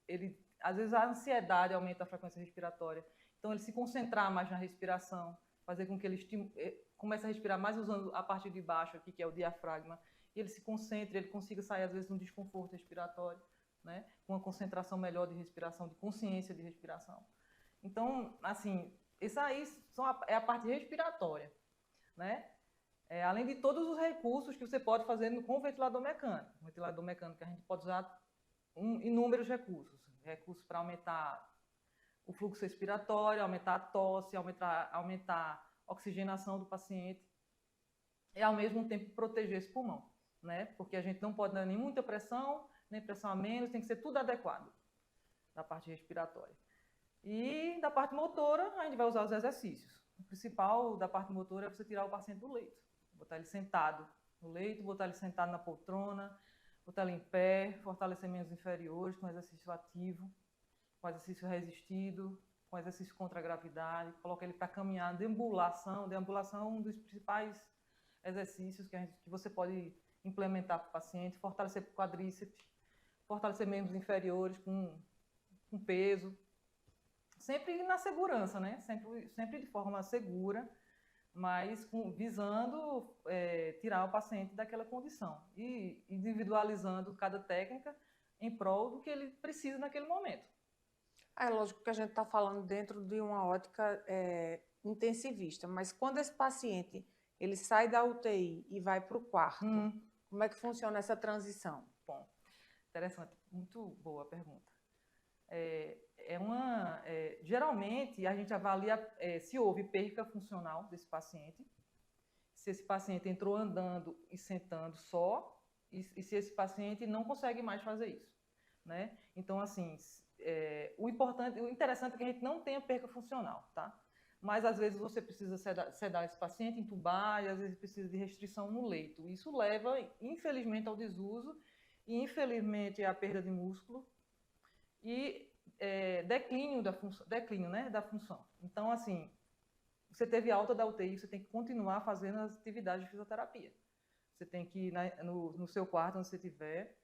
ele às vezes a ansiedade aumenta a frequência respiratória, então ele se concentrar mais na respiração, fazer com que ele comece a respirar mais usando a parte de baixo aqui, que é o diafragma, e ele se concentre, ele consiga sair às vezes de um desconforto respiratório, né, com uma concentração melhor de respiração, de consciência de respiração. Então, assim, isso aí é a parte respiratória, né? Além de todos os recursos que você pode fazer com o ventilador mecânico. O ventilador mecânico a gente pode usar inúmeros recursos. Recursos para aumentar o fluxo respiratório, aumentar a tosse, aumentar a oxigenação do paciente e, ao mesmo tempo, proteger esse pulmão, né? Porque a gente não pode dar nem muita pressão, nem pressão a menos, tem que ser tudo adequado da parte respiratória. E da parte motora, a gente vai usar os exercícios. O principal da parte motora é você tirar o paciente do leito. Botar ele sentado no leito, botar ele sentado na poltrona, botar ele em pé, fortalecer membros inferiores com exercício ativo, com exercício resistido, com exercício contra a gravidade, coloca ele para caminhar, deambulação. Deambulação é um dos principais exercícios que você pode implementar para o paciente, fortalecer o quadríceps, fortalecer membros inferiores com peso, sempre na segurança, né? Sempre de forma segura, mas visando tirar o paciente daquela condição e individualizando cada técnica em prol do que ele precisa naquele momento. É lógico que a gente está falando dentro de uma ótica intensivista, mas quando esse paciente ele sai da UTI e vai para o quarto, como é que funciona essa transição? Bom, interessante, muito boa a pergunta. Geralmente, a gente avalia se houve perca funcional desse paciente, se esse paciente entrou andando e sentando só, e se esse paciente não consegue mais fazer isso, né? Então, assim, o interessante é que a gente não tenha perca funcional, tá? Mas, às vezes, você precisa sedar esse paciente, entubar, e às vezes precisa de restrição no leito. Isso leva, infelizmente, ao desuso e, infelizmente, à perda de músculo e declínio da função. Então, assim, você teve alta da UTI, você tem que continuar fazendo as atividades de fisioterapia. Você tem que, no seu quarto, onde você estiver,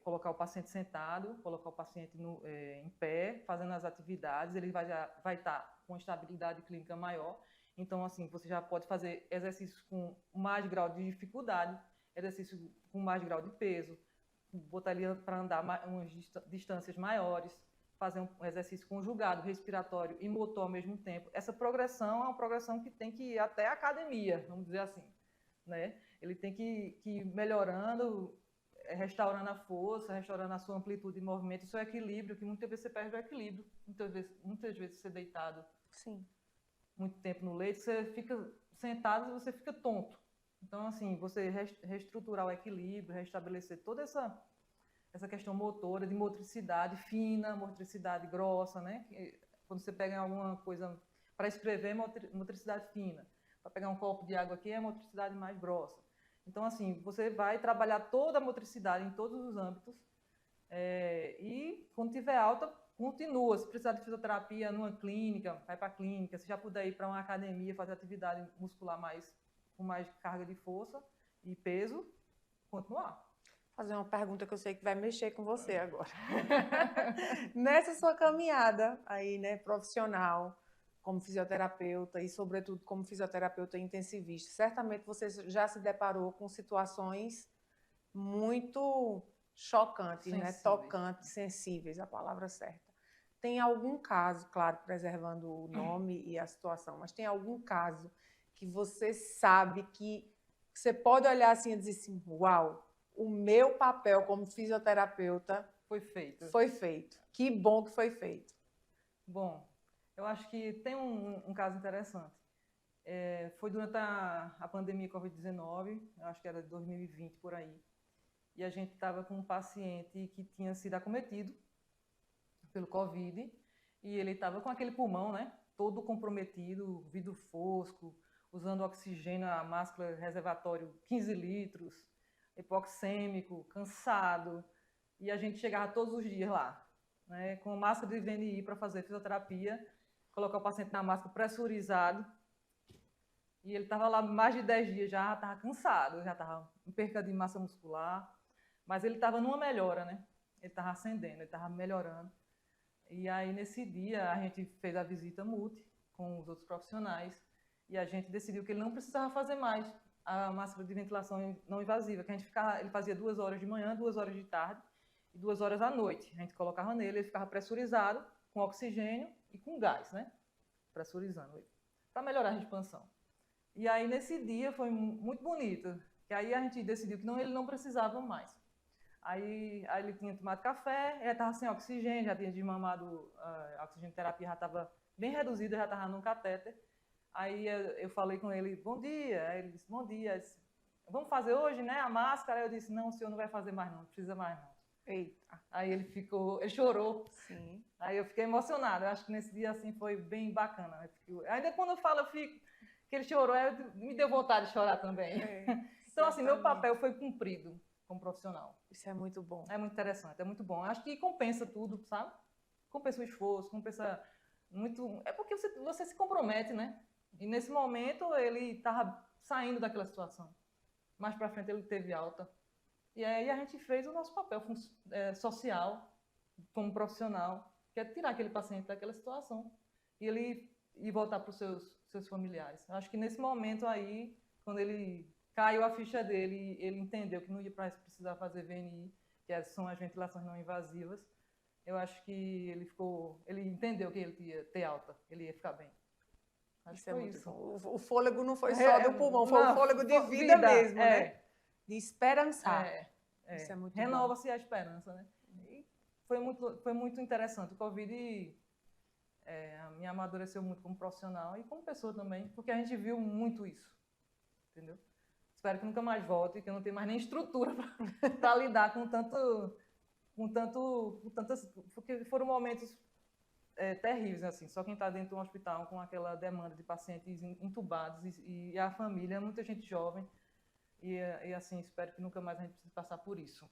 colocar o paciente sentado, colocar o paciente em pé, fazendo as atividades, ele vai estar com estabilidade clínica maior. Então, assim, você já pode fazer exercícios com mais grau de dificuldade, exercício com mais grau de peso, botar ele para andar umas distâncias maiores, fazer um exercício conjugado, respiratório e motor ao mesmo tempo. Essa progressão é uma progressão que tem que ir até a academia, vamos dizer assim, né? Ele tem que ir melhorando, restaurando a força, restaurando a sua amplitude de movimento, o seu equilíbrio, que muitas vezes você perde o equilíbrio. Muitas vezes você deitado muito tempo no leito, você fica sentado e você fica tonto. Então, assim, você reestruturar o equilíbrio, restabelecer toda essa questão motora, de motricidade fina, motricidade grossa, né? Quando você pega alguma coisa para escrever, motricidade fina. Para pegar um copo de água aqui, é motricidade mais grossa. Então, assim, você vai trabalhar toda a motricidade em todos os âmbitos e, quando tiver alta, continua. Se precisar de fisioterapia numa clínica, vai para a clínica. Se já puder ir para uma academia, fazer atividade muscular com mais carga de força e peso, continuar. Fazer uma pergunta que eu sei que vai mexer com você agora. Nessa sua caminhada aí, né, profissional, como fisioterapeuta e, sobretudo, como fisioterapeuta intensivista, certamente você já se deparou com situações muito chocantes, né, tocantes, sensíveis, a palavra certa. Tem algum caso, claro, preservando o nome e a situação, mas tem algum caso que você sabe que você pode olhar assim e dizer assim, uau, o meu papel como fisioterapeuta foi feito. Foi feito. Que bom que foi feito. Bom, eu acho que tem um caso interessante. Foi durante a pandemia Covid-19, acho que era de 2020 por aí, e a gente estava com um paciente que tinha sido acometido pelo Covid, e ele estava com aquele pulmão, né, todo comprometido, vidro fosco, usando oxigênio, a máscara reservatório 15 litros, hipoxêmico, cansado, e a gente chegava todos os dias lá, né, com máscara de VNI para fazer fisioterapia, colocar o paciente na máscara pressurizado, e ele estava lá mais de 10 dias já, estava cansado, já estava em perca de massa muscular, mas ele estava numa melhora, né? Ele estava ascendendo, ele estava melhorando. E aí, nesse dia, a gente fez a visita multi com os outros profissionais e a gente decidiu que ele não precisava fazer mais a máscara de ventilação não invasiva, que ele fazia 2 horas de manhã, 2 horas de tarde e 2 horas à noite. A gente colocava nele, ele ficava pressurizado, com oxigênio e com gás, né? Pressurizando ele, para melhorar a expansão. E aí, nesse dia, foi muito bonito, que aí a gente decidiu que ele não precisava mais. Aí ele tinha tomado café, ele estava sem oxigênio, já tinha desmamado, a oxigênio terapia já estava bem reduzida, já estava num catéter. Aí eu falei com ele, bom dia. Aí ele disse, bom dia. Eu disse, vamos fazer hoje, né, a máscara? Aí eu disse, não, o senhor não vai fazer mais não, não precisa mais não. Eita. Aí ele chorou. Sim. Aí eu fiquei emocionada, eu acho que nesse dia assim foi bem bacana. Ainda quando eu falo, que ele chorou, me deu vontade de chorar também. Então, assim, meu papel foi cumprido como profissional. Isso é muito bom. É muito interessante, é muito bom. Acho que compensa tudo, sabe? Compensa o esforço, compensa muito... É porque você se compromete, né? E nesse momento ele estava saindo daquela situação. Mais para frente ele teve alta. E aí a gente fez o nosso papel social, como profissional, que é tirar aquele paciente daquela situação e voltar para os seus familiares. Acho que nesse momento aí, quando ele caiu a ficha dele, ele entendeu que não ia precisar fazer VNI, que são as ventilações não invasivas. Eu acho que ele entendeu que ele ia ter alta, ele ia ficar bem. Acho que foi isso. O fôlego não foi só do pulmão, foi o fôlego de vida mesmo, né? De esperançar. Isso é muito bom. Renova-se a esperança, né? E foi muito interessante. O Covid me amadureceu muito como profissional e como pessoa também, porque a gente viu muito isso, entendeu? Espero que nunca mais volte, que eu não tenha mais nem estrutura para lidar com tantas... Porque foram momentos terríveis, assim. Só quem está dentro de um hospital com aquela demanda de pacientes entubados e a família, muita gente jovem. E assim, espero que nunca mais a gente precise passar por isso.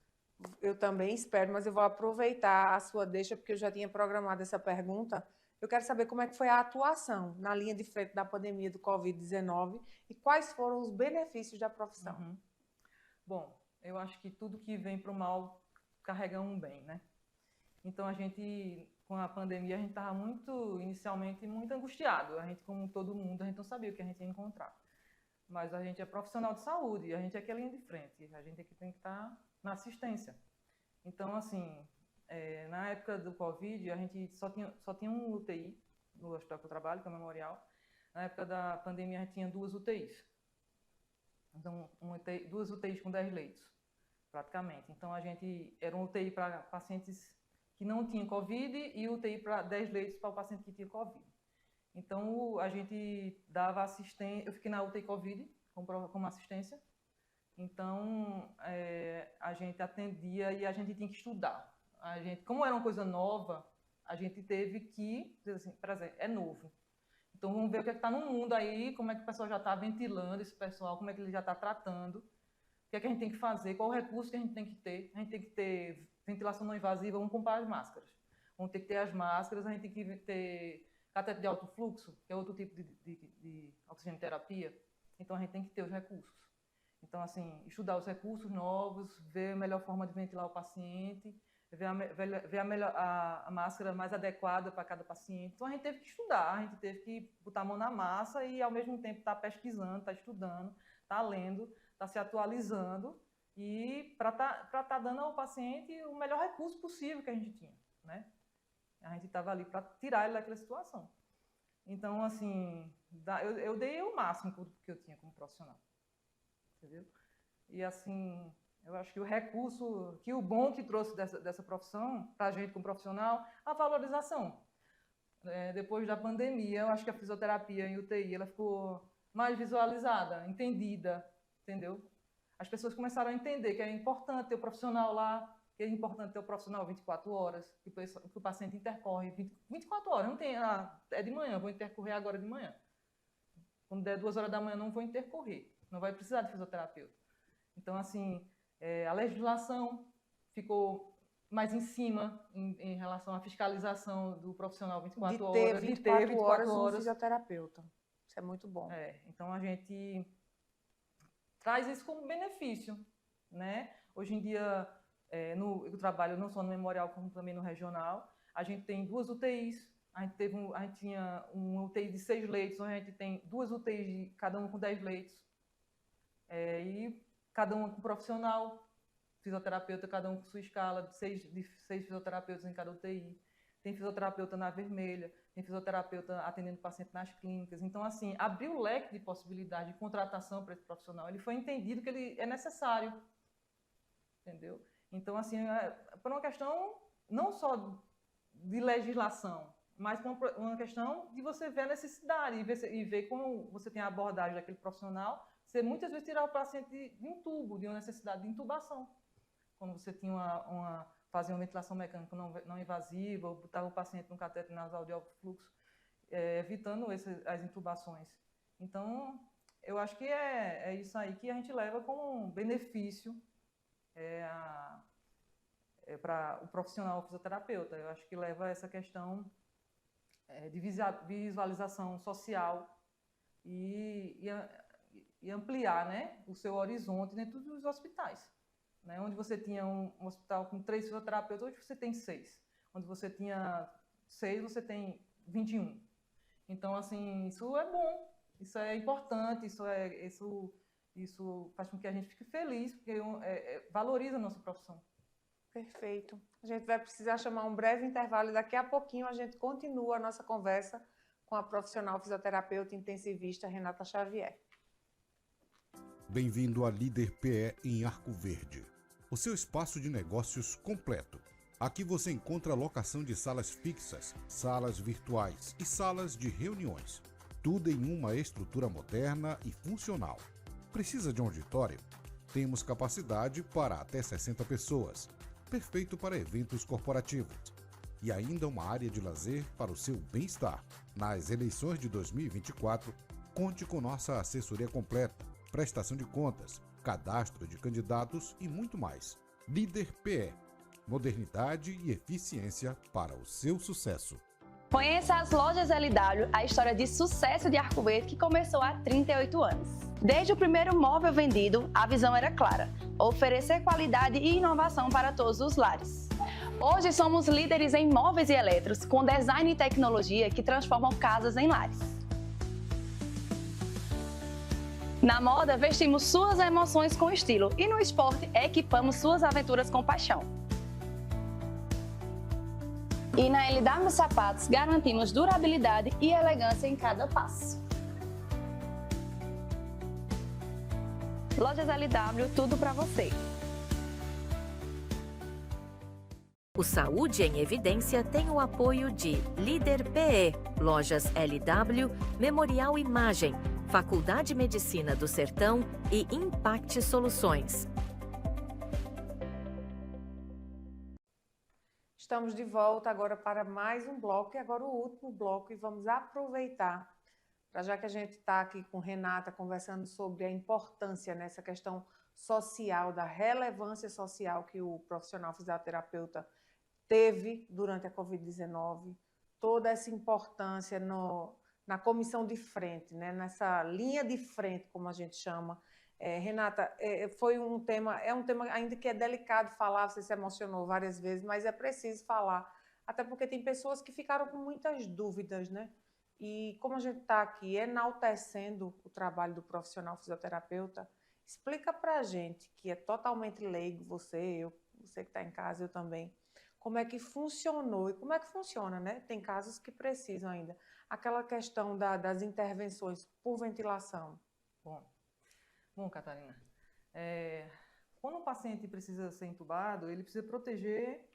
Eu também espero, mas eu vou aproveitar a sua deixa, porque eu já tinha programado essa pergunta. Eu quero saber como é que foi a atuação na linha de frente da pandemia do Covid-19 e quais foram os benefícios da profissão. Uhum. Bom, eu acho que tudo que vem para o mal carrega um bem, né? Então, com a pandemia, a gente estava inicialmente, muito angustiado. A gente, como todo mundo, a gente não sabia o que a gente ia encontrar. Mas a gente é profissional de saúde, a gente é aqui a linha de frente, a gente aqui tem que estar na assistência. Então, assim, na época do Covid, a gente só tinha um UTI no hospital que eu trabalho, que é o Memorial. Na época da pandemia, a gente tinha 2 UTIs. Então, 2 UTIs com 10 leitos, praticamente. Então, era um UTI para pacientes que não tinham Covid e UTI para 10 leitos para o paciente que tinha Covid. Então, a gente dava assistência, eu fiquei na UTI Covid como assistência. Então, a gente atendia e a gente tinha que estudar. Como era uma coisa nova, a gente teve que dizer assim, por exemplo, é novo. Então, vamos ver o que está no mundo aí, como é que o pessoal já está ventilando esse pessoal, como é que ele já está tratando, o que é que a gente tem que fazer, qual o recurso que a gente tem que ter. A gente tem que ter ventilação não invasiva, vamos comprar as máscaras. vão ter que ter as máscaras, a gente tem que ter catéter de alto fluxo, que é outro tipo de oxigenoterapia. Então, a gente tem que ter os recursos. Então, assim, estudar os recursos novos, ver a melhor forma de ventilar o paciente, ver a máscara mais adequada para cada paciente. Então, a gente teve que estudar, a gente teve que botar a mão na massa e, ao mesmo tempo, estar pesquisando, estar estudando, estar lendo, estar se atualizando e para estar dando ao paciente o melhor recurso possível que a gente tinha, né? A gente estava ali para tirar ele daquela situação. Então, assim, eu dei o máximo que eu tinha como profissional. Entendeu? E, assim, eu acho que o recurso, que o bom que trouxe dessa profissão, para a gente como profissional, a valorização. Depois da pandemia, eu acho que a fisioterapia em UTI, ela ficou mais visualizada, entendida, entendeu? As pessoas começaram a entender que é importante ter o profissional lá, que é importante ter o profissional 24 horas, que o paciente intercorre 24 horas, não tem, é de manhã, vou intercorrer agora de manhã. Quando der 2 horas da manhã, não vou intercorrer, não vai precisar de fisioterapeuta. Então, assim, a legislação ficou mais em cima em relação à fiscalização do profissional 24 horas. De ter 24 horas um fisioterapeuta. Isso é muito bom. Então, a gente traz isso como benefício, né? Hoje em dia, eu trabalho não só no memorial, como também no regional. A gente tem 2 UTIs. A gente tinha um UTI de 6 leitos, onde a gente tem 2 UTIs, cada uma com 10 leitos. E cada uma com profissional, fisioterapeuta, cada um com sua escala, de 6 fisioterapeutas em cada UTI. Tem fisioterapeuta na vermelha, tem fisioterapeuta atendendo paciente nas clínicas. Então, assim, abriu o leque de possibilidade de contratação para esse profissional. Ele foi entendido que ele é necessário, entendeu? Então, assim, por uma questão não só de legislação, mas por uma questão de você ver a necessidade e ver como você tem a abordagem daquele profissional. Você muitas vezes tirar o paciente de um tubo, de uma necessidade de intubação. Quando você tinha fazia uma ventilação mecânica não invasiva, ou botava o paciente no catéter nasal de alto fluxo, evitando as intubações. Então, eu acho que é isso aí que a gente leva como um benefício para o profissional fisioterapeuta. Eu acho que leva essa questão de visualização social e ampliar, né, o seu horizonte dentro dos hospitais. Né? Onde você tinha um hospital com 3 fisioterapeutas, hoje você tem 6. Onde você tinha 6, você tem 21. Então, assim, isso é bom, isso é importante, isso faz com que a gente fique feliz, porque valoriza a nossa profissão. Perfeito. A gente vai precisar chamar um breve intervalo e daqui a pouquinho a gente continua a nossa conversa com a profissional fisioterapeuta intensivista Renata Xavier. Bem-vindo à Líder PE em Arco Verde, o seu espaço de negócios completo. Aqui você encontra locação de salas fixas, salas virtuais e salas de reuniões. Tudo em uma estrutura moderna e funcional. Precisa de um auditório? Temos capacidade para até 60 pessoas. Perfeito para eventos corporativos. E ainda uma área de lazer para o seu bem-estar. Nas eleições de 2024, conte com nossa assessoria completa, prestação de contas, cadastro de candidatos e muito mais. Líder PE. Modernidade e eficiência para o seu sucesso. Conheça as lojas LW, a história de sucesso de Arco Verde que começou há 38 anos. Desde o primeiro móvel vendido, a visão era clara: oferecer qualidade e inovação para todos os lares. Hoje somos líderes em móveis e eletros, com design e tecnologia que transformam casas em lares. Na moda, vestimos suas emoções com estilo e no esporte, equipamos suas aventuras com paixão. E na LW Sapatos, garantimos durabilidade e elegância em cada passo. Lojas LW, tudo para você. O Saúde em Evidência tem o apoio de Líder PE, Lojas LW, Memorial Imagem, Faculdade de Medicina do Sertão e Impact Soluções. Estamos de volta agora para mais um bloco e agora o último bloco, e vamos aproveitar, já que a gente está aqui com Renata conversando sobre a importância nessa questão social, da relevância social que o profissional fisioterapeuta teve durante a Covid-19, toda essa importância na comissão de frente, né? Nessa linha de frente, como a gente chama. Renata, foi um tema ainda que é delicado falar, você se emocionou várias vezes, mas é preciso falar, até porque tem pessoas que ficaram com muitas dúvidas, né? E como a gente está aqui enaltecendo o trabalho do profissional fisioterapeuta, explica para a gente, que é totalmente leigo, você que está em casa, eu também, como é que funcionou e como é que funciona, né? Tem casos que precisam ainda. Aquela questão das intervenções por ventilação. Bom, Catarina, quando o paciente precisa ser entubado, ele precisa proteger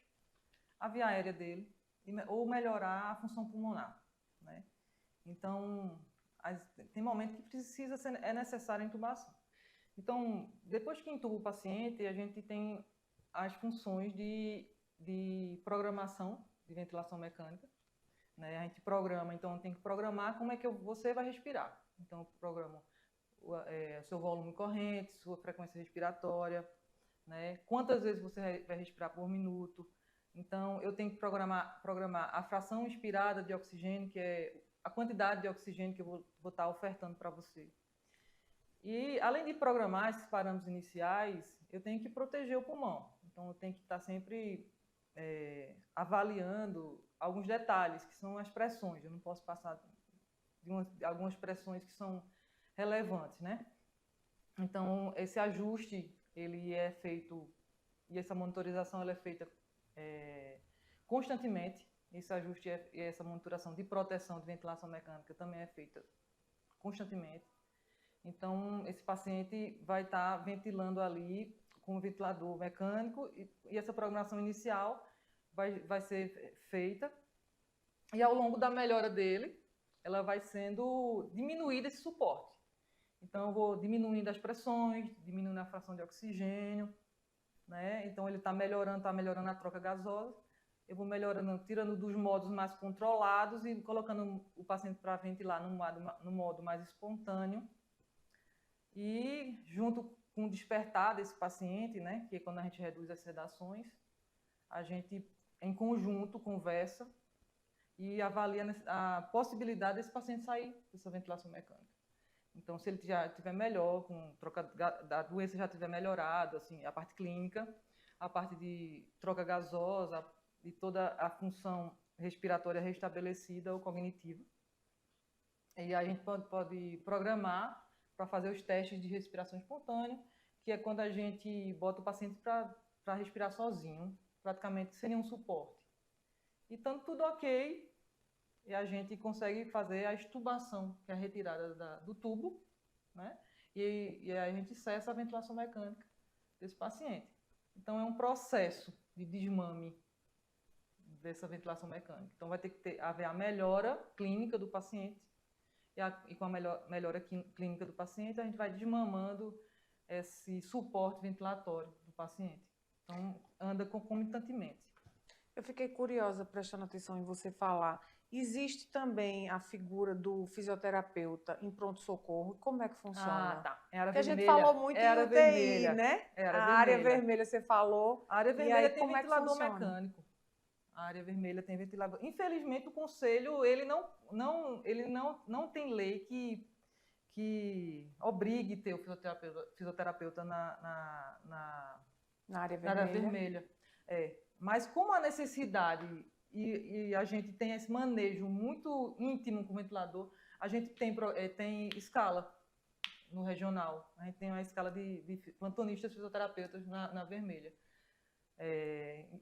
a via aérea dele ou melhorar a função pulmonar, né? Então, tem momentos que é necessária a intubação. Então, depois que intuba o paciente, a gente tem as funções de programação de ventilação mecânica, né? A gente programa, então tem que programar como é que você vai respirar. Então, eu programo seu volume corrente, sua frequência respiratória, né? Quantas vezes você vai respirar por minuto. Então, eu tenho que programar a fração inspirada de oxigênio, que é a quantidade de oxigênio que eu vou estar ofertando para você. E, além de programar esses parâmetros iniciais, eu tenho que proteger o pulmão. Então, eu tenho que estar sempre avaliando alguns detalhes, que são as pressões. Eu não posso passar de algumas pressões que são relevantes, né? Então, esse ajuste, ele é feito, e essa monitorização ela é feita constantemente. Esse ajuste e essa monitoração de proteção de ventilação mecânica também é feita constantemente. Então, esse paciente vai estar ventilando ali com o ventilador mecânico e essa programação inicial vai ser feita. E ao longo da melhora dele, ela vai sendo diminuída esse suporte. Então, eu vou diminuindo as pressões, diminuindo a fração de oxigênio, né? Então, ele está melhorando a troca gasosa. Eu vou melhorando, tirando dos modos mais controlados e colocando o paciente para ventilar no modo mais espontâneo. E junto com o despertar desse paciente, né, que é quando a gente reduz as sedações, a gente, em conjunto, conversa e avalia a possibilidade desse paciente sair dessa ventilação mecânica. Então, se ele já estiver melhor, a doença já estiver melhorado, assim, a parte clínica, a parte de troca gasosa e toda a função respiratória restabelecida ou cognitiva. E aí a gente pode programar para fazer os testes de respiração espontânea, que é quando a gente bota o paciente para respirar sozinho, praticamente sem nenhum suporte. E estando tudo ok, e a gente consegue fazer a extubação, que é a retirada do tubo, né? E aí a gente cessa a ventilação mecânica desse paciente. Então, é um processo de desmame dessa ventilação mecânica. Então, vai ter que haver a melhora clínica do paciente, e com a melhora clínica do paciente, a gente vai desmamando esse suporte ventilatório do paciente. Então, anda concomitantemente. Eu fiquei curiosa, prestando atenção em você falar. Existe também a figura do fisioterapeuta em pronto-socorro. Como é que funciona? Tá. Porque a gente falou muito em UTI, vermelha, né? A área vermelha você falou. A área vermelha tem como ventilador mecânico. A área vermelha tem ventilador. Infelizmente, o conselho ele não tem lei que obrigue ter o fisioterapeuta na área vermelha. Mas como a necessidade e a gente tem esse manejo muito íntimo com o ventilador, a gente tem escala no regional. A gente tem uma escala de plantonistas fisioterapeutas na vermelha.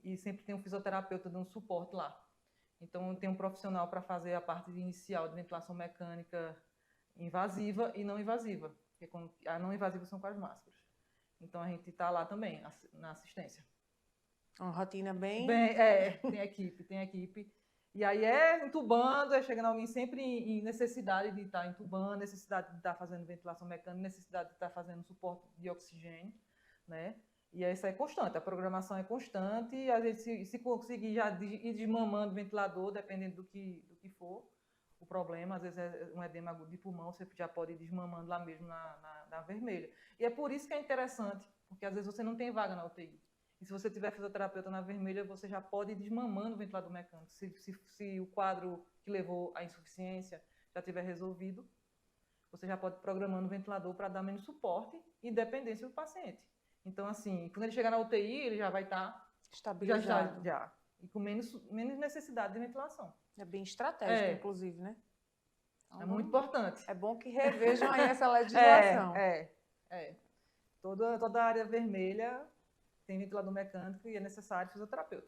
E sempre tem um fisioterapeuta dando suporte lá. Então, tem um profissional para fazer a parte inicial de ventilação mecânica invasiva e não invasiva. Porque a não invasiva são com as máscaras. Então, a gente está lá também, na assistência. Uma rotina bem... tem equipe. E aí entubando, chegando alguém sempre em necessidade de estar entubando, necessidade de estar fazendo ventilação mecânica, necessidade de estar fazendo suporte de oxigênio, né? E isso é constante, a programação é constante, e às vezes se conseguir já ir desmamando o ventilador, dependendo do que for o problema, às vezes é um edema agudo de pulmão, você já pode ir desmamando lá mesmo na vermelha. E é por isso que é interessante, porque às vezes você não tem vaga na UTI. E se você tiver fisioterapeuta na vermelha, você já pode ir desmamando o ventilador mecânico. Se o quadro que levou à insuficiência já tiver resolvido, você já pode ir programando o ventilador para dar menos suporte e dependência do paciente. Então, assim, quando ele chegar na UTI, ele já vai estar Estabilizado. já e com menos necessidade de ventilação. É bem estratégico, inclusive, né? Então, É muito importante. É bom que revejam aí essa legislação. Toda a área vermelha tem ventilador mecânico e é necessário fisioterapeuta.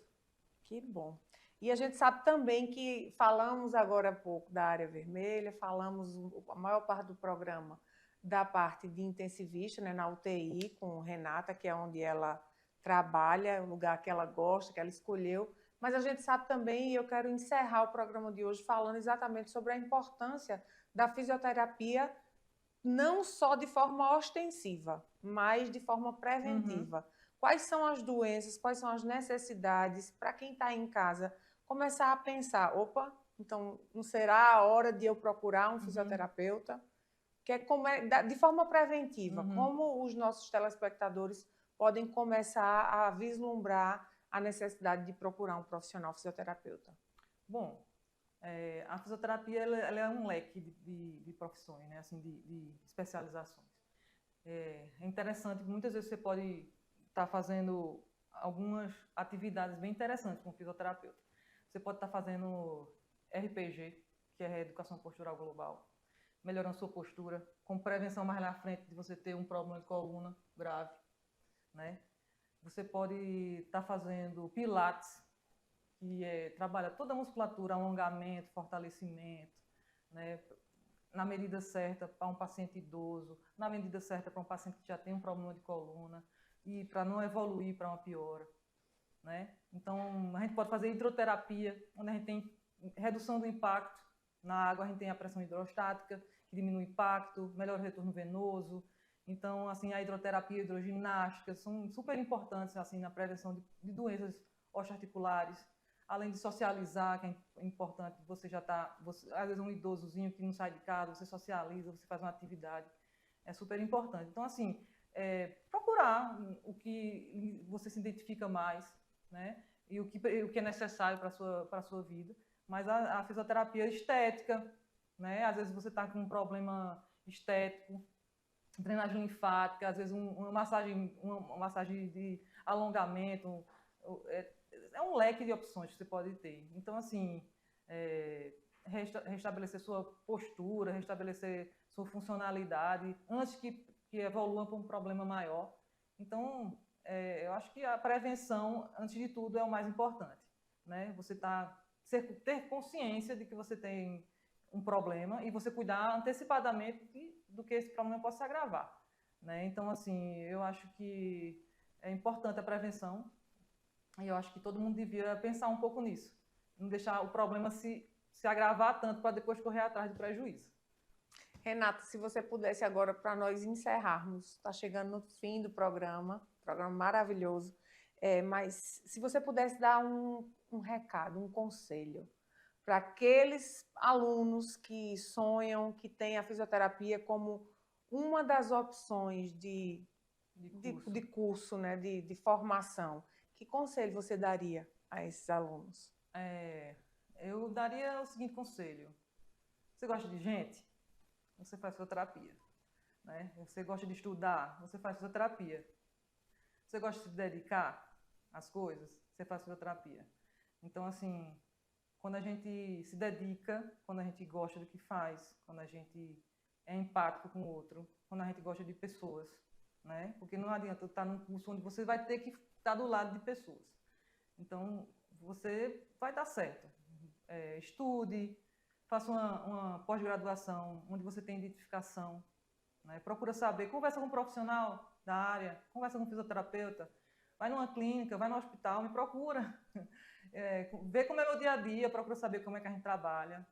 Que bom. E a gente sabe também que falamos agora há pouco da área vermelha, falamos a maior parte do programa da parte de intensivista, né, na UTI, com Renata, que é onde ela trabalha, o lugar que ela gosta, que ela escolheu. Mas a gente sabe também, e eu quero encerrar o programa de hoje falando exatamente sobre a importância da fisioterapia, não só de forma ostensiva, mas de forma preventiva. Quais são as doenças, quais são as necessidades para quem está em casa começar a pensar, opa, então não será a hora de eu procurar um fisioterapeuta? Que é de forma preventiva, como os nossos telespectadores podem começar a vislumbrar a necessidade de procurar um profissional fisioterapeuta? Bom, a fisioterapia ela é um leque de profissões, né? Assim, de especializações. É interessante, muitas vezes você pode estar fazendo algumas atividades bem interessantes com o fisioterapeuta. Você pode estar fazendo RPG, que é Educação Postural Global, melhorando sua postura, com prevenção mais na frente de você ter um problema de coluna grave, né? Você pode estar fazendo Pilates, que trabalha toda a musculatura, alongamento, fortalecimento, né? Na medida certa para um paciente idoso, na medida certa para um paciente que já tem um problema de coluna e para não evoluir para uma piora, né? Então, a gente pode fazer hidroterapia, onde a gente tem redução do impacto. Na água a gente tem a pressão hidrostática, que diminui o impacto, melhora o retorno venoso. Então, assim, a hidroterapia e a hidroginástica são super importantes assim, na prevenção de doenças osteoarticulares, além de socializar, que é importante, você já está, às vezes um idosozinho que não sai de casa, você socializa, você faz uma atividade, é super importante. Então, assim, procurar o que você se identifica mais, né? E o que é necessário para a sua vida. Mas a fisioterapia estética, né? Às vezes você está com um problema estético, drenagem linfática, às vezes uma massagem de alongamento, é um leque de opções que você pode ter. Então, assim, restabelecer sua postura, restabelecer sua funcionalidade, antes que evolua para um problema maior. Então, eu acho que a prevenção, antes de tudo, é o mais importante, né? Você ter consciência de que você tem um problema e você cuidar antecipadamente do que esse problema possa se agravar, né? Então, assim, eu acho que é importante a prevenção e eu acho que todo mundo devia pensar um pouco nisso, não deixar o problema se agravar tanto para depois correr atrás do prejuízo. Renata, se você pudesse agora, para nós encerrarmos, está chegando no fim do programa maravilhoso, mas se você pudesse dar um recado, um conselho para aqueles alunos que sonham, que têm a fisioterapia como uma das opções de curso, né, de formação, que conselho você daria a esses alunos? Eu daria o seguinte conselho. Você gosta de gente? Você faz fisioterapia, né? Você gosta de estudar? Você faz fisioterapia. Você gosta de se dedicar às coisas? Você faz fisioterapia. Então, assim, quando a gente se dedica, quando a gente gosta do que faz, quando a gente é empático com o outro, quando a gente gosta de pessoas, né? Porque não adianta estar num curso onde você vai ter que estar do lado de pessoas. Então, você vai dar certo. Estude, faça uma pós-graduação onde você tem identificação, né? Procura saber, conversa com um profissional da área, conversa com um fisioterapeuta, vai numa clínica, vai no hospital, me procura. Vê como é meu dia a dia, procura saber como é que a gente trabalha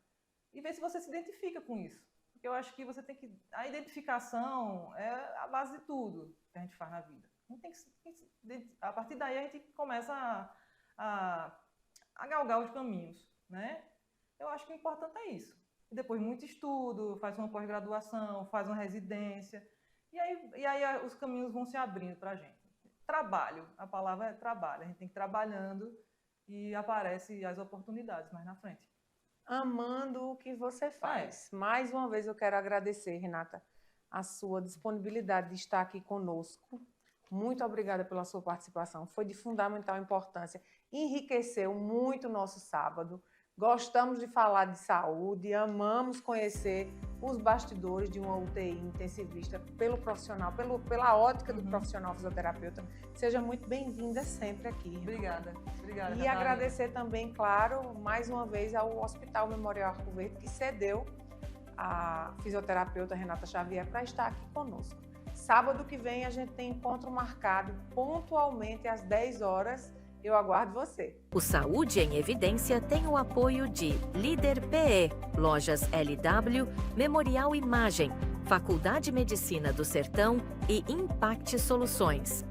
e vê se você se identifica com isso. Porque eu acho que você tem que... A identificação é a base de tudo que a gente faz na vida. A partir daí a gente começa a galgar os caminhos, né? Eu acho que o importante é isso. E depois muito estudo, faz uma pós-graduação, faz uma residência, e aí os caminhos vão se abrindo para a gente. trabalho. A palavra é trabalho. A gente tem que ir trabalhando e aparecem as oportunidades mais na frente. Amando o que você faz. Mais uma vez eu quero agradecer, Renata, a sua disponibilidade de estar aqui conosco. Muito obrigada pela sua participação. Foi de fundamental importância. Enriqueceu muito o nosso sábado. Gostamos de falar de saúde, amamos conhecer os bastidores de uma UTI intensivista pelo profissional, pela ótica do profissional fisioterapeuta. Seja muito bem-vinda sempre aqui. Obrigada. Obrigada. E agradecer também, claro, mais uma vez ao Hospital Memorial Arco Verde, que cedeu a fisioterapeuta Renata Xavier para estar aqui conosco. Sábado que vem a gente tem encontro marcado pontualmente às 10 horas. Eu aguardo você. O Saúde em Evidência tem o apoio de Líder PE, Lojas LW, Memorial Imagem, Faculdade Medicina do Sertão e Impact Soluções.